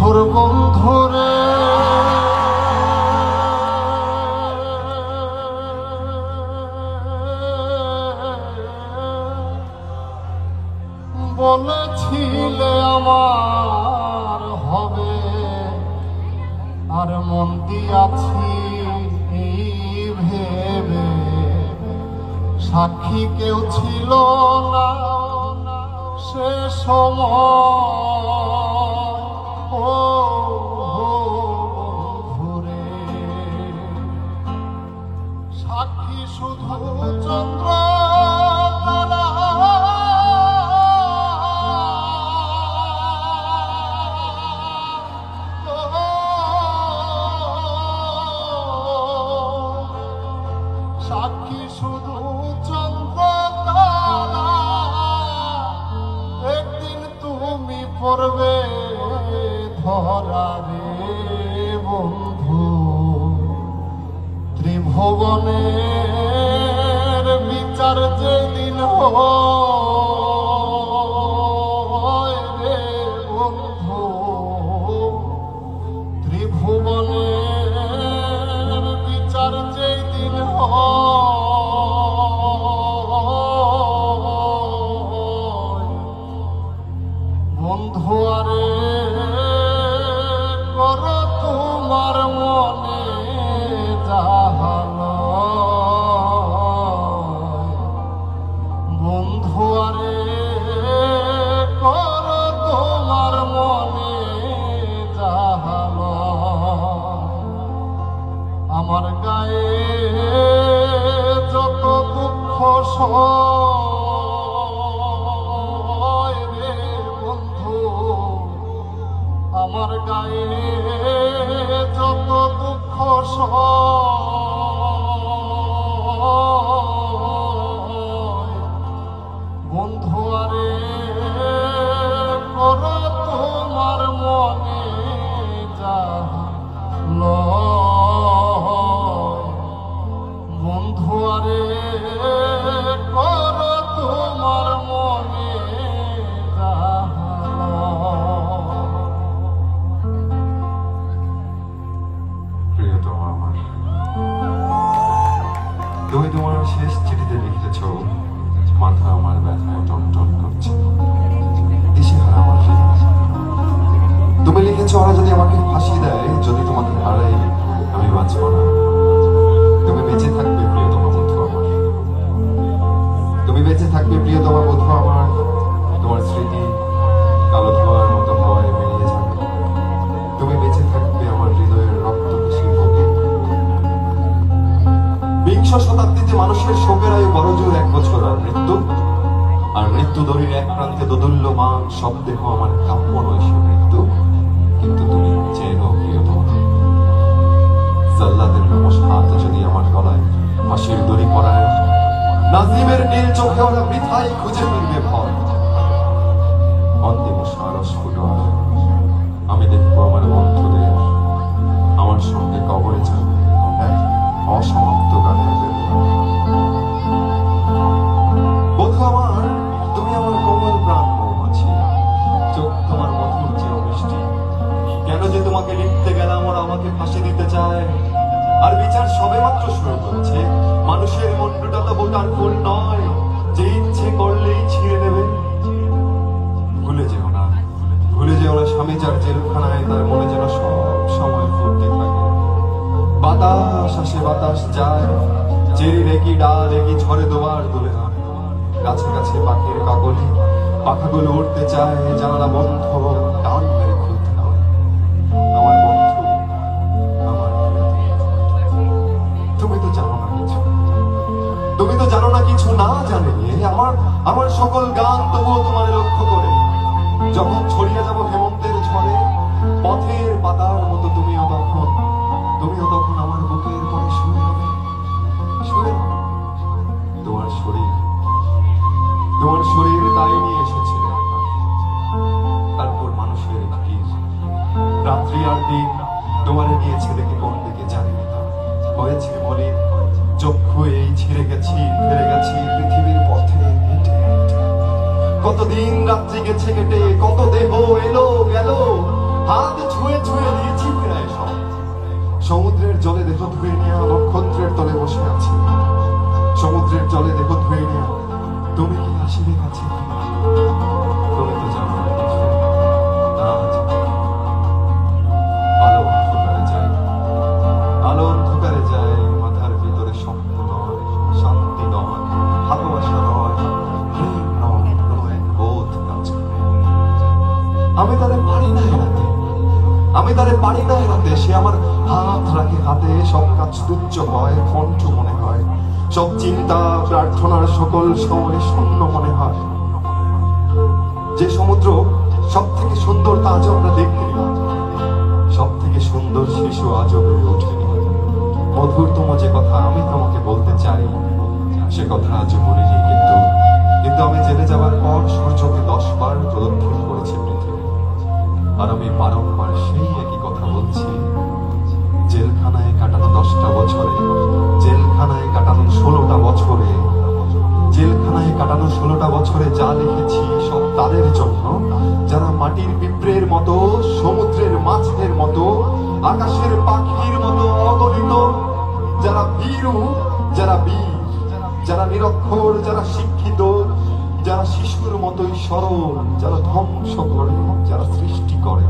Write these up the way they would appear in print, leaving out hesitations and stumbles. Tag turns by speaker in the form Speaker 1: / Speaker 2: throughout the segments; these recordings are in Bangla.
Speaker 1: বন্ধুর বন্ধুরে বলেছিলে আমার হবে, আর মন দিয়াছি এই ভেবে সাক্ষী কেউ ছিল না সে সময়। ও বন্ধুরে, সাক্ষী শুধু চন্দ্র তারা, সাক্ষী শুধু চন্দ্র তারা। একদিন তুমি পড়বে ধরা রে বন্ধু, ত্রিভুবনের বিচার যেদিন হয় রে বন্ধু, ত্রিভুবনের বিচার যেদিন হয় বন্ধু আরে কর তোমার মনে জাহান। বন্ধু আরে কর তোমার মনে জাহান। আমার গায়ে যত দুঃখ সয় রে বন্ধু, আমার গায়ে যত দুঃখ সয় বন্ধু আরে কর তোমার মনে জাহান। বন্ধু আরে কর তোমার মনে
Speaker 2: প্রিয়তমা আমার, তুমি তোমার শেষ চিঠিতে লিখেছ, মাথা আমার ব্যথায় টনটন করছে, দিশেহারা আমার হৃদয়। তুমি লিখেছ, ওরা যদি আমাকে ফাঁসি দেয়, যদি তোমাকে হারাই, আমি বাঁচব না। তুমি বেঁচে থাকবে প্রিয়তমা বন্ধু আমার, তুমি বেঁচে থাকবে প্রিয়তমা বন্ধু আমার। তোমার স্মৃতি কালো ধোঁয়ার মতো হাওয়ায় বেরিয়ে যাবে। তুমি বেঁচে থাকবে আমার হৃদয়ের রক্ত মিশিয়ে বুকে। বিংশ শতাব্দীতে মানুষের শোকের আয়ু বড়জোর 1 বছর, আর মৃত্যু দড়ির এক প্রান্তে দোদুল্যমান শব্দে আমার কাব্য নয় সে মৃত্যু। কিন্তু তুমি চেনো প্রিয়তমা, জাল্লাদের নমস হাত যদি আমার গলায় ফাঁসির দড়ি পরায়, নাজিমের নীল চোখে ওরা বৃথাই খুঁজে ফিরবে ভয়। অন্তিম সারস ফুটর আমি দেখবো আমার বন্ধুদের আমার সঙ্গে কবরে যাবে এক অসমাপ্ত গানের বন্ধু আমার। তুমি আমার কোমল প্রাণ মৌমাছি, চোখ তোমার মধুর চেয়ে মিষ্টি। কেন যে তোমাকে লিখতে গেলাম, ওরা আমাকে ফাঁসি দিতে চায়। আর বিচার সবে মাত্র শুরু করেছে। মানুষের মনটা তো বোটার ফুল নয় যে ইচ্ছে করলেই ছিঁড়ে নেবে। ভুলে যেও না, ভুলে যেও না স্বামী যার জেলখানায়, তার মনে যেন সব সময় ফুটতে থাকে। বাতাস আসে বাতাস যায়, চেরি রেকি ডাল রেকি ঝরে দোবার দোলে হয়। গাছে গাছে পাখির কাকলি, পাখাগুলো উঠতে চায়, জানালা বন্ধ, টান মেরে খুলতে হয়। আমার বন্ধু, আমার তুমি তো জানো না কিছু, তুমি তো জানো না কিছু, না জানে আমার সকল গান তবুও তোমার লক্ষ্য করে। যখন ছড়িয়ে যাব হেমন্তের ঝড়ে, পথের পাতার মতো তুমিও তখন আমার বুকের পরে শুয়ে হবে। তোমার শরীর তাই নিয়ে এসেছিল। তারপর মানুষের ভিড়, রাত্রি আর দিন তোমারে নিয়ে ছেলেকে কোন দিকে জানি না। হয়েছে বলে চক্ষু এই ছিঁড়ে গেছি, ফেলে গেছি পৃথিবীর পথে হেঁটে। কতদিন রাত্রি গেছে কেটে, কত দেহ এলো গেল, হাত জলে দেহ ধুয়ে নেওয়া নক্ষত্রের তলে বসে আছি, সমুদ্রের জলে দেহ ধুয়ে নেওয়া তুমি কি আসিবে কাছে? তুমি তো জানো না কিছু। না জানি। আলো অন্ধকারে যায়, আলো অন্ধকারে যায়, মাথার ভিতরে স্বপ্ন নয়, শান্তি নয়, ভালোবাসা নয়, প্রেম নয়, কোনো এক বোধ কাজ করে। আমি তারে পারি না এড়াতে, আমি তারে পারি না এড়াতে। সে আমার হাত রাখে হাতে, সব কাজ তুচ্ছ হয়, কণ্ঠ মনে হয়, সব চিন্তা প্রার্থনার সকল সময় শূন্য মনে হয়। যে সমুদ্র সব থেকে সুন্দর তা আজ আমরা দেখিনি, সব থেকে সুন্দর শিশু আজও বেড়ে ওঠেনি। মধুরতম যে কথা আমি তোমাকে বলতে চাই সে কথা আজও বলিনি, কিন্তু আমি জেলে যাবার পর সূর্যকে 10 বার প্রদক্ষিণ করেছি পৃথিবী, আর আমি বারংবার সেই একই কথা বলছি। জেলখানায় কাটানো 10টা বছরে, জেলখানায় কাটানো 16টা বছরে, জেলখানায় কাটানো 16টা বছরে যা লিখেছি সব তাদের জন্য যারা মাটির পিঁপড়ের মতো, সমুদ্রের মাছের মতো, আকাশের পাখির মতো অগণিত, যারা ভীরু, যারা বীর, যারা নিরক্ষর, যারা শিক্ষিত, যারা শিশুর মতোই সরল, যারা ধ্বংস করে, যারা সৃষ্টি করে,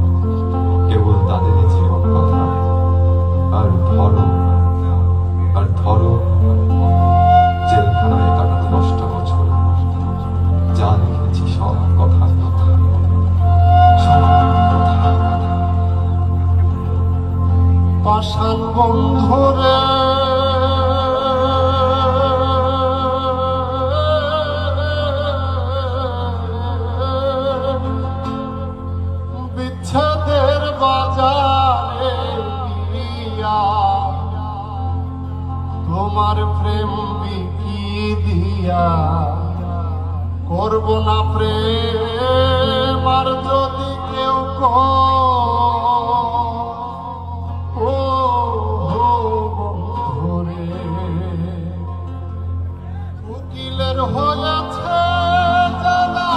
Speaker 2: কেবল তাদেরই জীবন কথা। আর ধরো, আর ধরো জেলখানায় কাটানো 10টা বছর যা লিখেছি সব কথা কথা, সব কথা কথা।
Speaker 1: পাষাণ বন্ধুরে বিচ্ছেদের বাজারে গিয়া তোমার প্রেম বিকি দিয়া করব না প্রেম আর যদি কেউ ও বন্ধুরে উকিলের হয়েছে জ্বালা,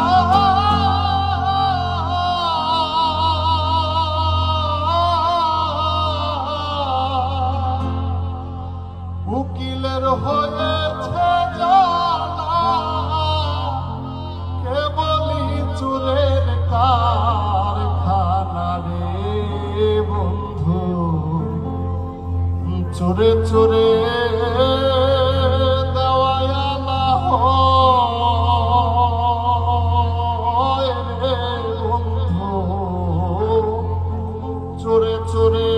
Speaker 1: উকিলের হয়েছে জ্বালা, কেবলই চুরের কারখানা রে বন্ধু। চোরে চোরে দেওয়ানা হয় রে বন্ধু, চোরে চোরে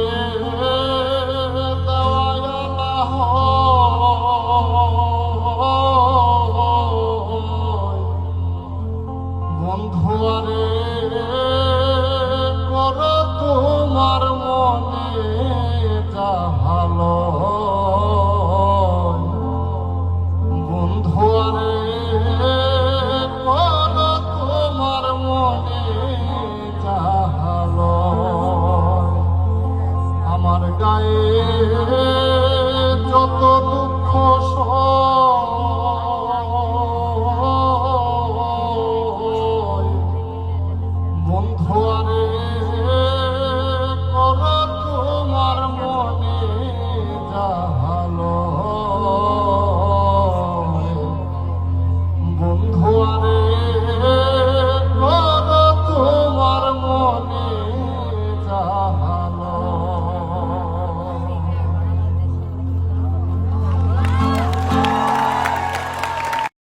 Speaker 1: দেওয়ানা হয়। বন্ধু আরে কর তোমার মনে যাহালো, বন্ধু আরে কর তোমার মনে যাহালো। আমার গায়ে